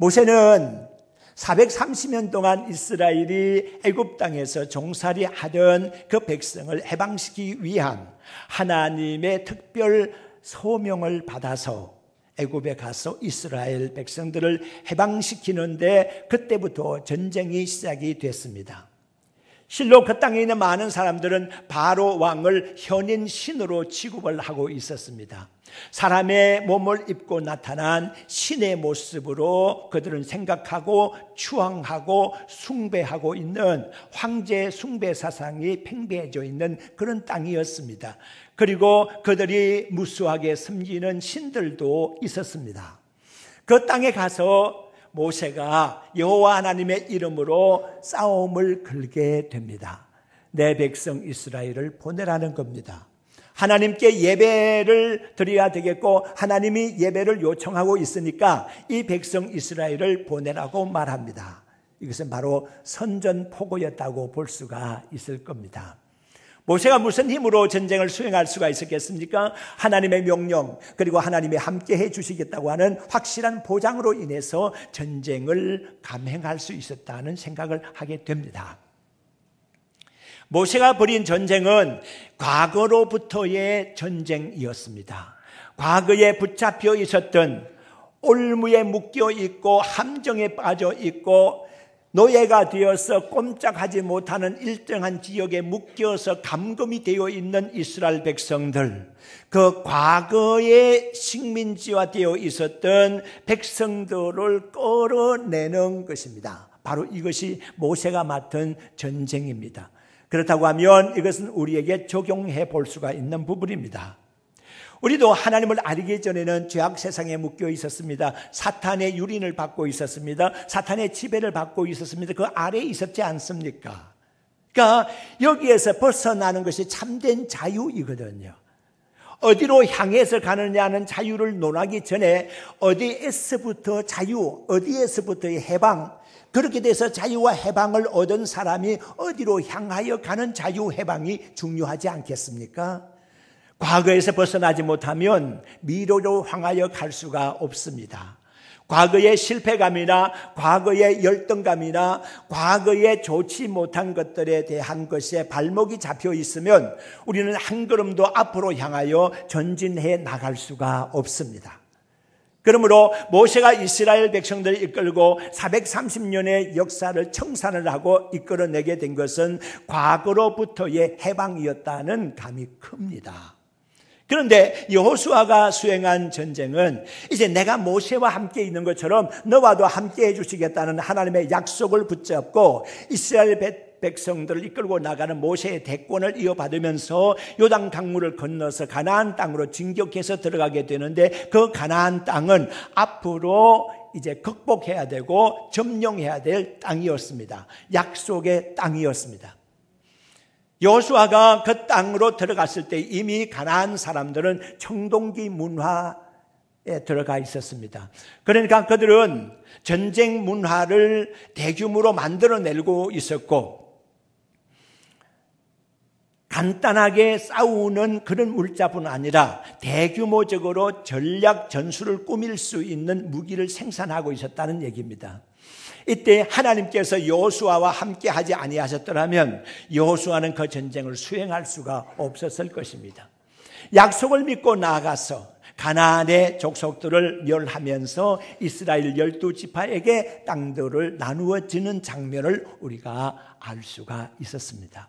모세는 430년 동안 이스라엘이 애굽 땅에서 종살이 하던 그 백성을 해방시키기 위한 하나님의 특별 소명을 받아서 애굽에 가서 이스라엘 백성들을 해방시키는데 그때부터 전쟁이 시작이 됐습니다. 실로 그 땅에 있는 많은 사람들은 바로 왕을 현인 신으로 취급을 하고 있었습니다. 사람의 몸을 입고 나타난 신의 모습으로 그들은 생각하고 추앙하고 숭배하고 있는 황제 숭배 사상이 팽배해져 있는 그런 땅이었습니다. 그리고 그들이 무수하게 섬기는 신들도 있었습니다. 그 땅에 가서 모세가 여호와 하나님의 이름으로 싸움을 걸게 됩니다. 내 백성 이스라엘을 보내라는 겁니다. 하나님께 예배를 드려야 되겠고 하나님이 예배를 요청하고 있으니까 이 백성 이스라엘을 보내라고 말합니다. 이것은 바로 선전포고였다고 볼 수가 있을 겁니다. 모세가 무슨 힘으로 전쟁을 수행할 수가 있었겠습니까? 하나님의 명령 그리고 하나님이 함께 해주시겠다고 하는 확실한 보장으로 인해서 전쟁을 감행할 수 있었다는 생각을 하게 됩니다. 모세가 벌인 전쟁은 과거로부터의 전쟁이었습니다. 과거에 붙잡혀 있었던 올무에 묶여 있고 함정에 빠져 있고 노예가 되어서 꼼짝하지 못하는 일정한 지역에 묶여서 감금이 되어 있는 이스라엘 백성들, 그 과거의 식민지화되어 있었던 백성들을 끌어내는 것입니다. 바로 이것이 모세가 맡은 전쟁입니다. 그렇다고 하면 이것은 우리에게 적용해 볼 수가 있는 부분입니다. 우리도 하나님을 알기 전에는 죄악 세상에 묶여 있었습니다. 사탄의 유린을 받고 있었습니다. 사탄의 지배를 받고 있었습니다. 그 아래에 있었지 않습니까? 그러니까 여기에서 벗어나는 것이 참된 자유이거든요. 어디로 향해서 가느냐는 자유를 논하기 전에 어디에서부터 자유, 어디에서부터의 해방, 그렇게 돼서 자유와 해방을 얻은 사람이 어디로 향하여 가는 자유 해방이 중요하지 않겠습니까? 과거에서 벗어나지 못하면 미래로 향하여 갈 수가 없습니다. 과거의 실패감이나 과거의 열등감이나 과거에 좋지 못한 것들에 대한 것에 발목이 잡혀 있으면 우리는 한 걸음도 앞으로 향하여 전진해 나갈 수가 없습니다. 그러므로 모세가 이스라엘 백성들을 이끌고 430년의 역사를 청산을 하고 이끌어내게 된 것은 과거로부터의 해방이었다는 감이 큽니다. 그런데 여호수아가 수행한 전쟁은 이제 내가 모세와 함께 있는 것처럼 너와도 함께 해주시겠다는 하나님의 약속을 붙잡고 이스라엘 백성들을 이끌고 나가는 모세의 대권을 이어받으면서 요단 강물을 건너서 가나안 땅으로 진격해서 들어가게 되는데 그 가나안 땅은 앞으로 이제 극복해야 되고 점령해야 될 땅이었습니다. 약속의 땅이었습니다. 여호수아가 그 땅으로 들어갔을 때 이미 가나안 사람들은 청동기 문화에 들어가 있었습니다. 그러니까 그들은 전쟁 문화를 대규모로 만들어내고 있었고 간단하게 싸우는 그런 물자뿐 아니라 대규모적으로 전략 전술을 꾸밀 수 있는 무기를 생산하고 있었다는 얘기입니다. 이때 하나님께서 여호수아와 함께 하지 아니하셨더라면 여호수아는 그 전쟁을 수행할 수가 없었을 것입니다. 약속을 믿고 나아가서 가나안의 족속들을 멸하면서 이스라엘 12지파에게 땅들을 나누어지는 장면을 우리가 알 수가 있었습니다.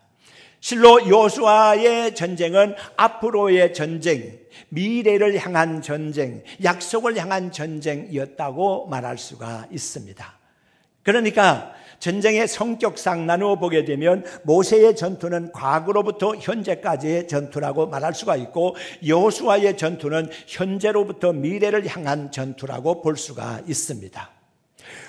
실로 여호수아의 전쟁은 앞으로의 전쟁, 미래를 향한 전쟁, 약속을 향한 전쟁이었다고 말할 수가 있습니다. 그러니까 전쟁의 성격상 나누어 보게 되면 모세의 전투는 과거로부터 현재까지의 전투라고 말할 수가 있고 여호수아의 전투는 현재로부터 미래를 향한 전투라고 볼 수가 있습니다.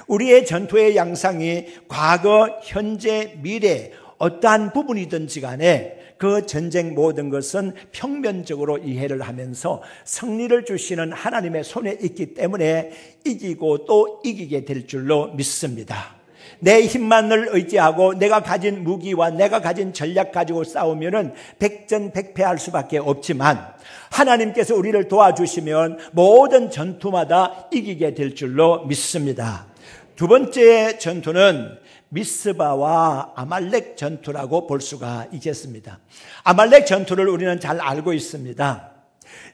우리의 전투의 양상이 과거, 현재, 미래 어떠한 부분이든지 간에 그 전쟁 모든 것은 평면적으로 이해를 하면서 승리를 주시는 하나님의 손에 있기 때문에 이기고 또 이기게 될 줄로 믿습니다. 내 힘만을 의지하고 내가 가진 무기와 내가 가진 전략 가지고 싸우면은 백전백패할 수밖에 없지만 하나님께서 우리를 도와주시면 모든 전투마다 이기게 될 줄로 믿습니다. 두 번째 전투는 미스바와 아말렉 전투라고 볼 수가 있겠습니다. 아말렉 전투를 우리는 잘 알고 있습니다.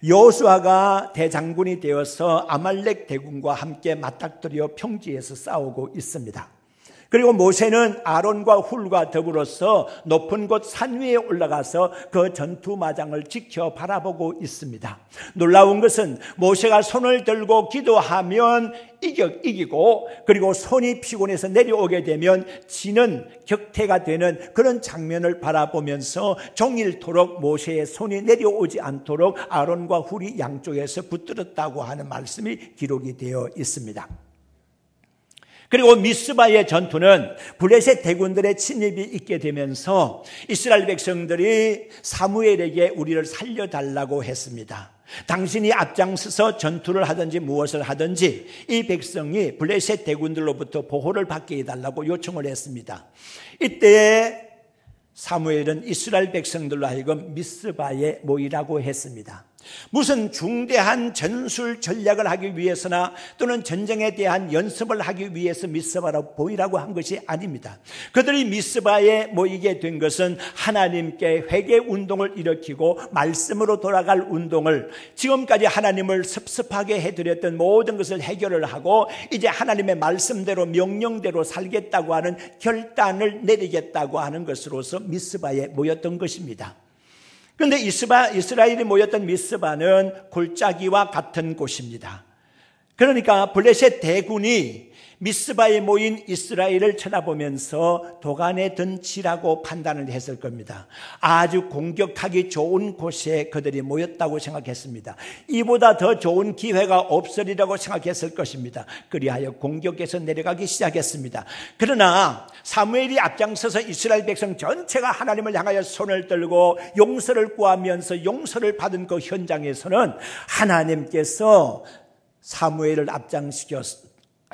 여호수아가 대장군이 되어서 아말렉 대군과 함께 맞닥뜨려 평지에서 싸우고 있습니다. 그리고 모세는 아론과 훌과 더불어서 높은 곳 산 위에 올라가서 그 전투마장을 지켜 바라보고 있습니다. 놀라운 것은 모세가 손을 들고 기도하면 이기고, 그리고 손이 피곤해서 내려오게 되면 지는 격퇴가 되는 그런 장면을 바라보면서 종일토록 모세의 손이 내려오지 않도록 아론과 훌이 양쪽에서 붙들었다고 하는 말씀이 기록이 되어 있습니다. 그리고 미스바의 전투는 블레셋 대군들의 침입이 있게 되면서 이스라엘 백성들이 사무엘에게 우리를 살려달라고 했습니다. 당신이 앞장서서 전투를 하든지 무엇을 하든지 이 백성이 블레셋 대군들로부터 보호를 받게 해달라고 요청을 했습니다. 이때 사무엘은 이스라엘 백성들로 하여금 미스바에 모이라고 했습니다. 무슨 중대한 전술 전략을 하기 위해서나 또는 전쟁에 대한 연습을 하기 위해서 미스바로 보이라고 한 것이 아닙니다. 그들이 미스바에 모이게 된 것은 하나님께 회개 운동을 일으키고 말씀으로 돌아갈 운동을, 지금까지 하나님을 섭섭하게 해드렸던 모든 것을 해결을 하고 이제 하나님의 말씀대로 명령대로 살겠다고 하는 결단을 내리겠다고 하는 것으로서 미스바에 모였던 것입니다. 그런데 이스라엘이 모였던 미스바는 골짜기와 같은 곳입니다. 그러니까 블레셋 대군이 미스바에 모인 이스라엘을 쳐다보면서 도간에 든 지라고 판단을 했을 겁니다. 아주 공격하기 좋은 곳에 그들이 모였다고 생각했습니다. 이보다 더 좋은 기회가 없으리라고 생각했을 것입니다. 그리하여 공격해서 내려가기 시작했습니다. 그러나 사무엘이 앞장서서 이스라엘 백성 전체가 하나님을 향하여 손을 들고 용서를 구하면서 용서를 받은 그 현장에서는 하나님께서 사무엘을 앞장시켜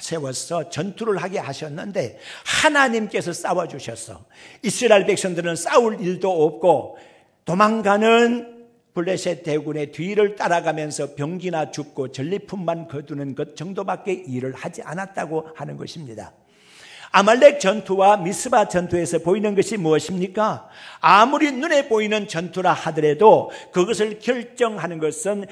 세워서 전투를 하게 하셨는데 하나님께서 싸워주셔서 이스라엘 백성들은 싸울 일도 없고 도망가는 블레셋 대군의 뒤를 따라가면서 병기나 줍고 전리품만 거두는 것 정도밖에 일을 하지 않았다고 하는 것입니다. 아말렉 전투와 미스바 전투에서 보이는 것이 무엇입니까? 아무리 눈에 보이는 전투라 하더라도 그것을 결정하는 것은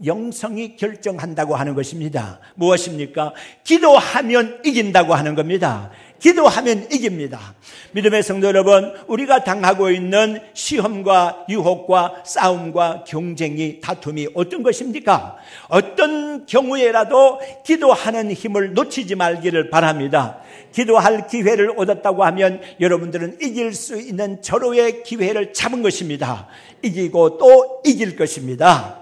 영성이 결정한다고 하는 것입니다. 무엇입니까? 기도하면 이긴다고 하는 겁니다. 기도하면 이깁니다. 믿음의 성도 여러분, 우리가 당하고 있는 시험과 유혹과 싸움과 경쟁이, 다툼이 어떤 것입니까? 어떤 경우에라도 기도하는 힘을 놓치지 말기를 바랍니다. 기도할 기회를 얻었다고 하면 여러분들은 이길 수 있는 절호의 기회를 잡은 것입니다. 이기고 또 이길 것입니다.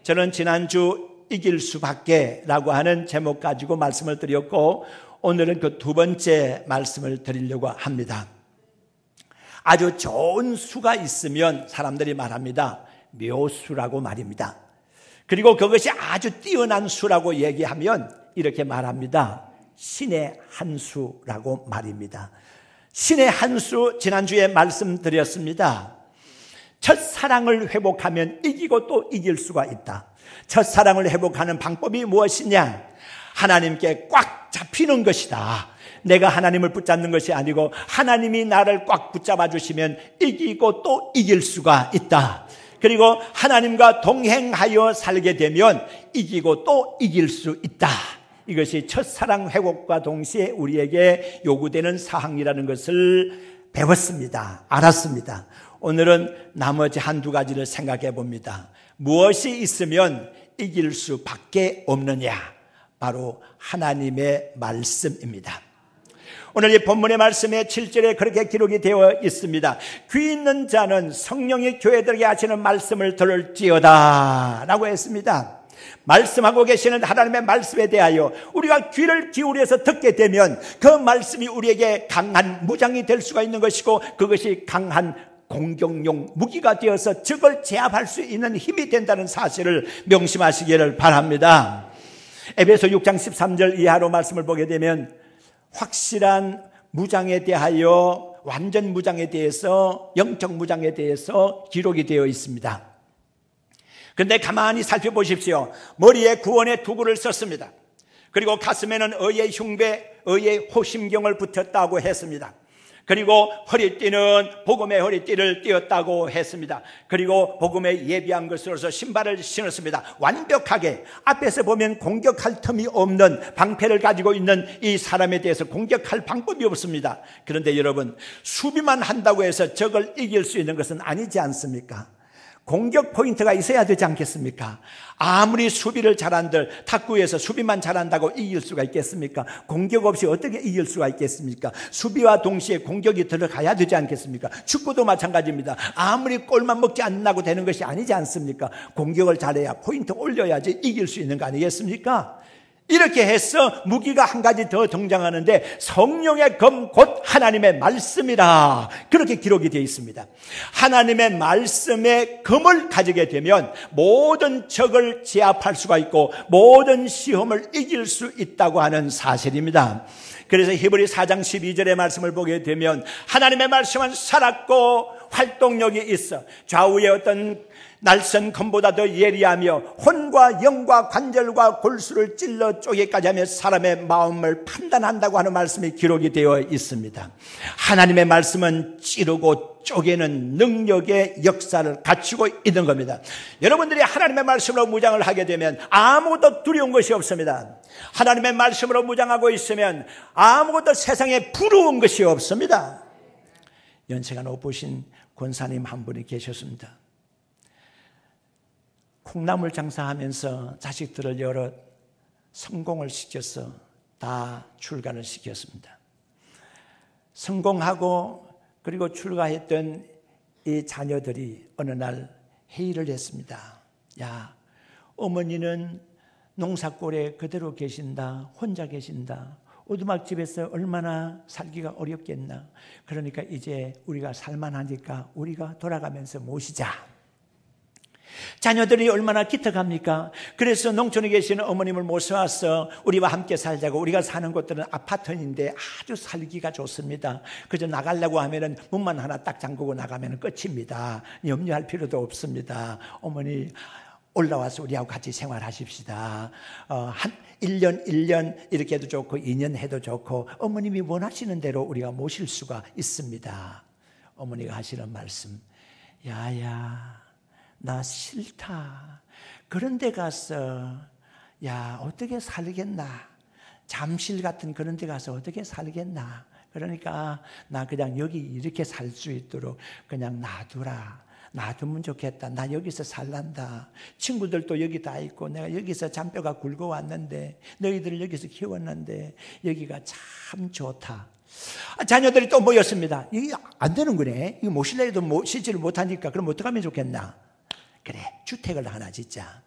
저는 지난주 이길 수밖에 라고 하는 제목 가지고 말씀을 드렸고 오늘은 그 두 번째 말씀을 드리려고 합니다. 아주 좋은 수가 있으면 사람들이 말합니다. 묘수라고 말입니다. 그리고 그것이 아주 뛰어난 수라고 얘기하면 이렇게 말합니다. 신의 한 수라고 말입니다. 신의 한 수, 지난주에 말씀드렸습니다. 첫사랑을 회복하면 이기고 또 이길 수가 있다. 첫사랑을 회복하는 방법이 무엇이냐? 하나님께 꽉 잡히는 것이다. 내가 하나님을 붙잡는 것이 아니고 하나님이 나를 꽉 붙잡아 주시면 이기고 또 이길 수가 있다. 그리고 하나님과 동행하여 살게 되면 이기고 또 이길 수 있다. 이것이 첫사랑 회복과 동시에 우리에게 요구되는 사항이라는 것을 배웠습니다. 알았습니다. 오늘은 나머지 한두 가지를 생각해 봅니다. 무엇이 있으면 이길 수밖에 없느냐? 바로 하나님의 말씀입니다. 오늘 이 본문의 말씀에 7절에 그렇게 기록이 되어 있습니다. 귀 있는 자는 성령이 교회들에게 하시는 말씀을 들을지어다 라고 했습니다. 말씀하고 계시는 하나님의 말씀에 대하여 우리가 귀를 기울여서 듣게 되면 그 말씀이 우리에게 강한 무장이 될 수가 있는 것이고 그것이 강한 공격용 무기가 되어서 적을 제압할 수 있는 힘이 된다는 사실을 명심하시기를 바랍니다. 에베소 6장 13절 이하로 말씀을 보게 되면 확실한 무장에 대하여, 완전 무장에 대해서, 영적 무장에 대해서 기록이 되어 있습니다. 그런데 가만히 살펴보십시오. 머리에 구원의 도구를 썼습니다. 그리고 가슴에는 의의 흉배, 의의 호심경을 붙였다고 했습니다. 그리고 허리띠는 복음의 허리띠를 띄었다고 했습니다. 그리고 복음에 예비한 것으로서 신발을 신었습니다. 완벽하게 앞에서 보면 공격할 틈이 없는 방패를 가지고 있는 이 사람에 대해서 공격할 방법이 없습니다. 그런데 여러분, 수비만 한다고 해서 적을 이길 수 있는 것은 아니지 않습니까? 공격 포인트가 있어야 되지 않겠습니까? 아무리 수비를 잘한들 탁구에서 수비만 잘한다고 이길 수가 있겠습니까? 공격 없이 어떻게 이길 수가 있겠습니까? 수비와 동시에 공격이 들어가야 되지 않겠습니까? 축구도 마찬가지입니다. 아무리 골만 먹지 않는다고 되는 것이 아니지 않습니까? 공격을 잘해야 포인트 올려야지 이길 수 있는 거 아니겠습니까? 이렇게 해서 무기가 한 가지 더 등장하는데 성령의 검 곧 하나님의 말씀이라 그렇게 기록이 되어 있습니다. 하나님의 말씀의 검을 가지게 되면 모든 적을 제압할 수가 있고 모든 시험을 이길 수 있다고 하는 사실입니다. 그래서 히브리 4장 12절의 말씀을 보게 되면 하나님의 말씀은 살았고 활동력이 있어 좌우의 어떤 날선 검보다 더 예리하며 혼과 영과 관절과 골수를 찔러 쪼개까지 하며 사람의 마음을 판단한다고 하는 말씀이 기록이 되어 있습니다. 하나님의 말씀은 찌르고 쪼개는 능력의 역사를 갖추고 있는 겁니다. 여러분들이 하나님의 말씀으로 무장을 하게 되면 아무것도 두려운 것이 없습니다. 하나님의 말씀으로 무장하고 있으면 아무것도 세상에 부러운 것이 없습니다. 연세가 높으신 권사님 한 분이 계셨습니다. 콩나물 장사하면서 자식들을 여러 성공을 시켜서 다 출가를 시켰습니다. 성공하고 그리고 출가했던 이 자녀들이 어느 날 회의를 했습니다. 야, 어머니는 농사골에 그대로 계신다. 혼자 계신다. 오두막집에서 얼마나 살기가 어렵겠나. 그러니까 이제 우리가 살만하니까 우리가 돌아가면서 모시자. 자녀들이 얼마나 기특합니까? 그래서 농촌에 계시는 어머님을 모셔와서 우리와 함께 살자고. 우리가 사는 곳들은 아파트인데 아주 살기가 좋습니다. 그저 나가려고 하면은 문만 하나 딱 잠그고 나가면 끝입니다. 염려할 필요도 없습니다. 어머니 올라와서 우리하고 같이 생활하십시다. 한 1년 이렇게 해도 좋고 2년 해도 좋고 어머님이 원하시는 대로 우리가 모실 수가 있습니다. 어머니가 하시는 말씀, 야야 나 싫다. 그런 데 가서 야 어떻게 살겠나. 잠실 같은 그런 데 가서 어떻게 살겠나. 그러니까 나 그냥 여기 이렇게 살 수 있도록 그냥 놔두라. 놔두면 좋겠다. 나 여기서 살란다. 친구들도 여기 다 있고 내가 여기서 잔뼈가 굵어왔는데 너희들을 여기서 키웠는데 여기가 참 좋다. 자녀들이 또 모였습니다. 이게 안 되는 거네. 이거 모실래 해도 모시지를 못하니까 그럼 어떡하면 좋겠나. 그래, 주택을 하나 짓자.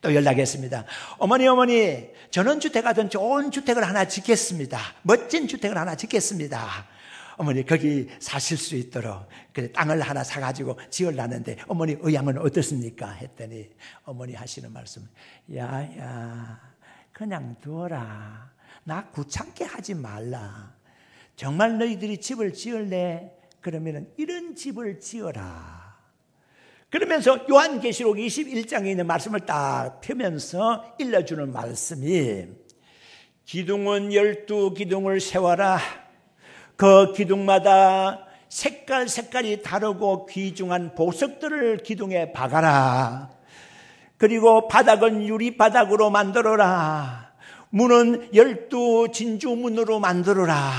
또 연락했습니다. 어머니 전원주택 하든 좋은 주택을 하나 짓겠습니다. 멋진 주택을 하나 짓겠습니다. 어머니 거기 사실 수 있도록 그래 땅을 하나 사가지고 지으려는데 어머니 의향은 어떻습니까? 했더니 어머니 하시는 말씀, 야야 그냥 두어라. 나 귀찮게 하지 말라. 정말 너희들이 집을 지을래? 그러면 이런 집을 지어라. 그러면서 요한계시록 21장에 있는 말씀을 딱 펴면서 일러주는 말씀이 기둥은 12기둥을 세워라. 그 기둥마다 색깔이 다르고 귀중한 보석들을 기둥에 박아라. 그리고 바닥은 유리바닥으로 만들어라. 문은 12진주문으로 만들어라.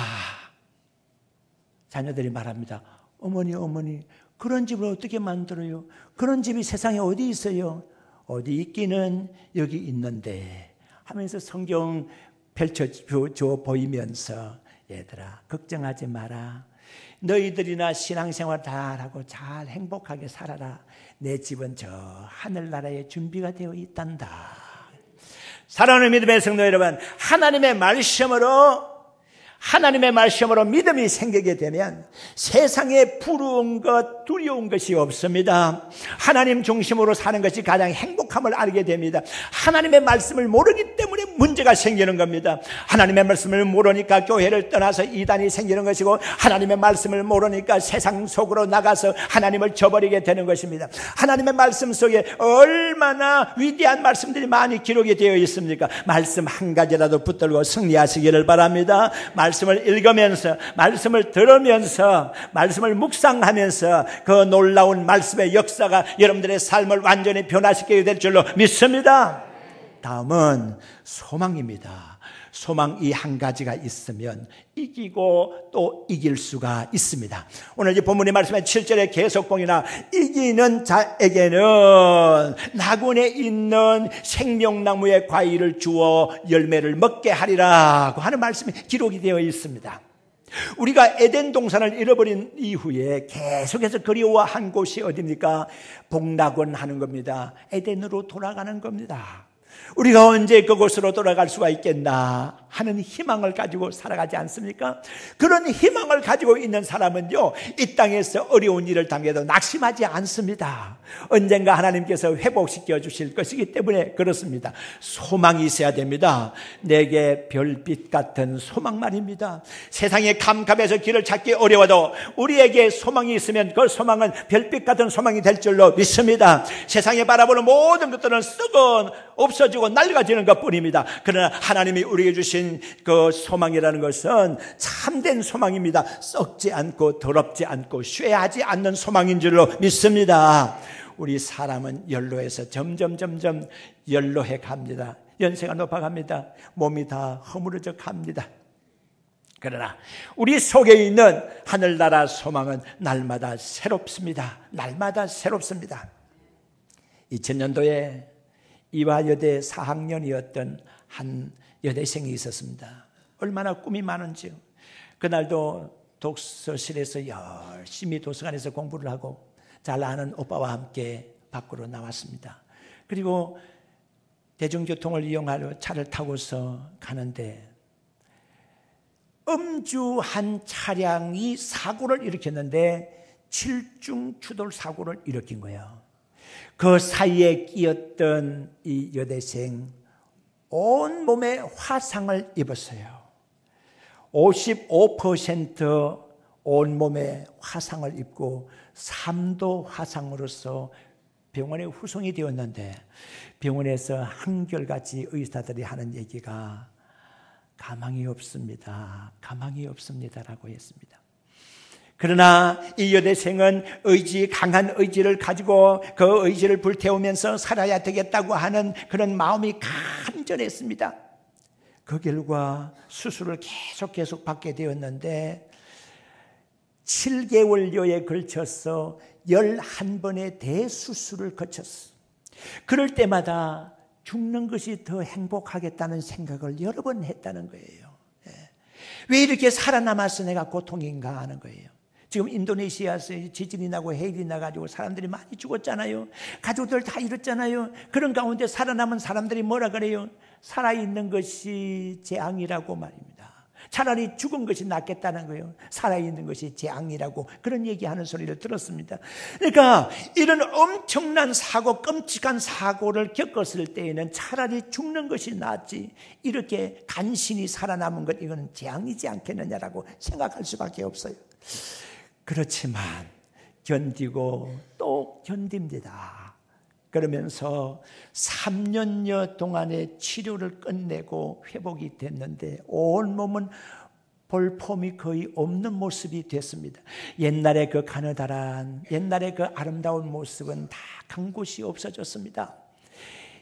자녀들이 말합니다. 어머니 그런 집을 어떻게 만들어요? 그런 집이 세상에 어디 있어요? 어디 있기는 여기 있는데 하면서 성경 펼쳐줘 보이면서 얘들아 걱정하지 마라. 너희들이나 신앙생활 잘하고 잘 행복하게 살아라. 내 집은 저 하늘나라에 준비가 되어 있단다. 사랑하는 믿음의 성도 여러분, 하나님의 말씀으로 믿음이 생기게 되면 세상에 부러운 것, 두려운 것이 없습니다. 하나님 중심으로 사는 것이 가장 행복함을 알게 됩니다. 하나님의 말씀을 모르기 때문에 문제가 생기는 겁니다. 하나님의 말씀을 모르니까 교회를 떠나서 이단이 생기는 것이고, 하나님의 말씀을 모르니까 세상 속으로 나가서 하나님을 저버리게 되는 것입니다. 하나님의 말씀 속에 얼마나 위대한 말씀들이 많이 기록이 되어 있습니까? 말씀 한 가지라도 붙들고 승리하시기를 바랍니다. 말씀을 읽으면서, 말씀을 들으면서, 말씀을 묵상하면서 그 놀라운 말씀의 역사가 여러분들의 삶을 완전히 변화시키게 될 줄로 믿습니다. 다음은 소망입니다. 소망 이 한 가지가 있으면 이기고 또 이길 수가 있습니다. 오늘 이 본문의 말씀의 7절의 계속봉이나 이기는 자에게는 나군에 있는 생명나무의 과일을 주어 열매를 먹게 하리라고 하는 말씀이 기록이 되어 있습니다. 우리가 에덴 동산을 잃어버린 이후에 계속해서 그리워한 곳이 어디입니까? 복락원 하는 겁니다. 에덴으로 돌아가는 겁니다. 우리가 언제 그곳으로 돌아갈 수가 있겠나 하는 희망을 가지고 살아가지 않습니까? 그런 희망을 가지고 있는 사람은요, 이 땅에서 어려운 일을 당해도 낙심하지 않습니다. 언젠가 하나님께서 회복시켜 주실 것이기 때문에 그렇습니다. 소망이 있어야 됩니다. 내게 별빛 같은 소망 말입니다. 세상의 캄캄해서 길을 찾기 어려워도 우리에게 소망이 있으면 그 소망은 별빛 같은 소망이 될 줄로 믿습니다. 세상에 바라보는 모든 것들은 썩어 없어지고 낡아지는 것뿐입니다. 그러나 하나님이 우리에게 주신 그 소망이라는 것은 참된 소망입니다. 썩지 않고 더럽지 않고 쇠하지 않는 소망인 줄로 믿습니다. 우리 사람은 연로해서 점점 연로해 갑니다. 연세가 높아갑니다. 몸이 다 허물어져 갑니다. 그러나 우리 속에 있는 하늘나라 소망은 날마다 새롭습니다. 날마다 새롭습니다. 2000년도에 이화여대 4학년이었던 한 여대생이 있었습니다. 얼마나 꿈이 많은지요. 그날도 독서실에서 열심히 도서관에서 공부를 하고 잘 아는 오빠와 함께 밖으로 나왔습니다. 그리고 대중교통을 이용하려 차를 타고서 가는데 음주한 차량이 사고를 일으켰는데 7중 추돌 사고를 일으킨 거예요. 그 사이에 끼었던 이 여대생 온몸에 화상을 입었어요. 55% 온몸에 화상을 입고 3도 화상으로서 병원에 후송이 되었는데, 병원에서 한결같이 의사들이 하는 얘기가 가망이 없습니다. 가망이 없습니다라고 했습니다. 그러나 이 여대생은 강한 의지를 가지고 그 의지를 불태우면서 살아야 되겠다고 하는 그런 마음이 간절했습니다. 그 결과 수술을 계속 받게 되었는데 7개월여에 걸쳐서 11번의 대수술을 거쳤어. 그럴 때마다 죽는 것이 더 행복하겠다는 생각을 여러 번 했다는 거예요. 왜 이렇게 살아남아서 내가 고통인가 하는 거예요. 지금 인도네시아에서 지진이 나고 해일이 나가지고 사람들이 많이 죽었잖아요. 가족들 다 잃었잖아요. 그런 가운데 살아남은 사람들이 뭐라 그래요? 살아있는 것이 재앙이라고 말입니다. 차라리 죽은 것이 낫겠다는 거예요. 살아있는 것이 재앙이라고 그런 얘기하는 소리를 들었습니다. 그러니까 이런 엄청난 사고, 끔찍한 사고를 겪었을 때에는 차라리 죽는 것이 낫지, 이렇게 간신히 살아남은 것, 이거는 재앙이지 않겠느냐라고 생각할 수밖에 없어요. 그렇지만 견디고 또 견딥니다. 그러면서 3년여 동안의 치료를 끝내고 회복이 됐는데 온몸은 볼품이 거의 없는 모습이 됐습니다. 옛날에 그 가느다란, 옛날에 그 아름다운 모습은 다 간 곳이 없어졌습니다.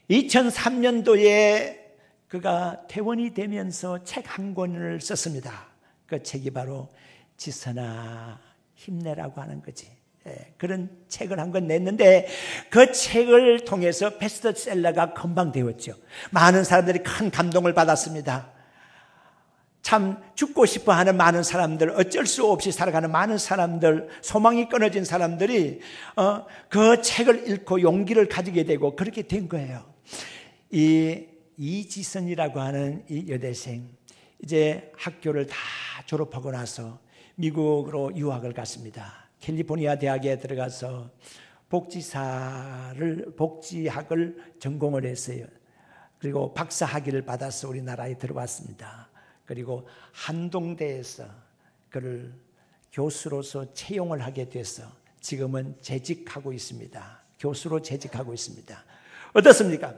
2003년도에 그가 퇴원이 되면서 책 한 권을 썼습니다. 그 책이 바로 지선아 힘내라고 하는 거지. 그런 책을 한 권 냈는데 그 책을 통해서 베스트셀러가 금방 되었죠. 많은 사람들이 큰 감동을 받았습니다. 참 죽고 싶어 하는 많은 사람들, 어쩔 수 없이 살아가는 많은 사람들, 소망이 끊어진 사람들이 그 책을 읽고 용기를 가지게 되고 그렇게 된 거예요. 이지선이라고 하는 이 여대생, 이제 학교를 다 졸업하고 나서 미국으로 유학을 갔습니다. 캘리포니아 대학에 들어가서 복지학을 전공을 했어요. 그리고 박사 학위를 받아서 우리나라에 들어왔습니다. 그리고 한동대에서 그를 교수로서 채용을 하게 돼서 지금은 재직하고 있습니다. 교수로 재직하고 있습니다. 어떻습니까?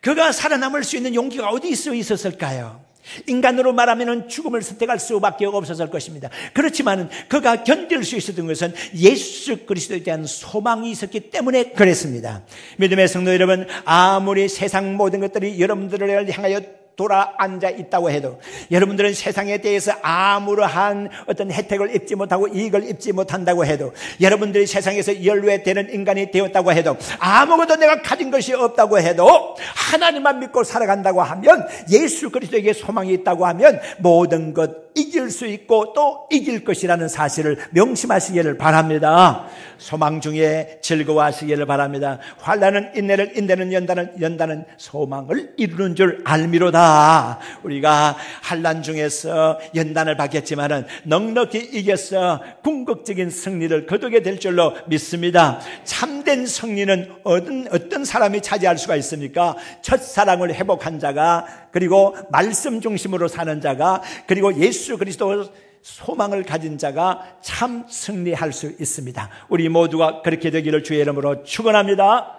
그가 살아남을 수 있는 용기가 어디 있었을까요? 인간으로 말하면 죽음을 선택할 수밖에 없었을 것입니다. 그렇지만 그가 견딜 수 있었던 것은 예수 그리스도에 대한 소망이 있었기 때문에 그랬습니다. 믿음의 성도 여러분, 아무리 세상 모든 것들이 여러분들을 향하여 돌아앉아 있다고 해도, 여러분들은 세상에 대해서 아무러한 어떤 혜택을 입지 못하고 이익을 입지 못한다고 해도, 여러분들이 세상에서 연루되는 인간이 되었다고 해도, 아무것도 내가 가진 것이 없다고 해도, 하나님만 믿고 살아간다고 하면, 예수 그리스도에게 소망이 있다고 하면 모든 것 이길 수 있고 또 이길 것이라는 사실을 명심하시기를 바랍니다. 소망 중에 즐거워하시기를 바랍니다. 환난은 인내를, 인내는 연단은 소망을 이루는 줄 알미로다. 우리가 환난 중에서 연단을 받겠지만은 넉넉히 이겨서 궁극적인 승리를 거두게 될 줄로 믿습니다. 참된 승리는 어떤 사람이 차지할 수가 있습니까? 첫사랑을 회복한 자가, 그리고 말씀 중심으로 사는 자가, 그리고 예수 그리스도 소망을 가진 자가 참 승리할 수 있습니다. 우리 모두가 그렇게 되기를 주의 이름으로 축원합니다.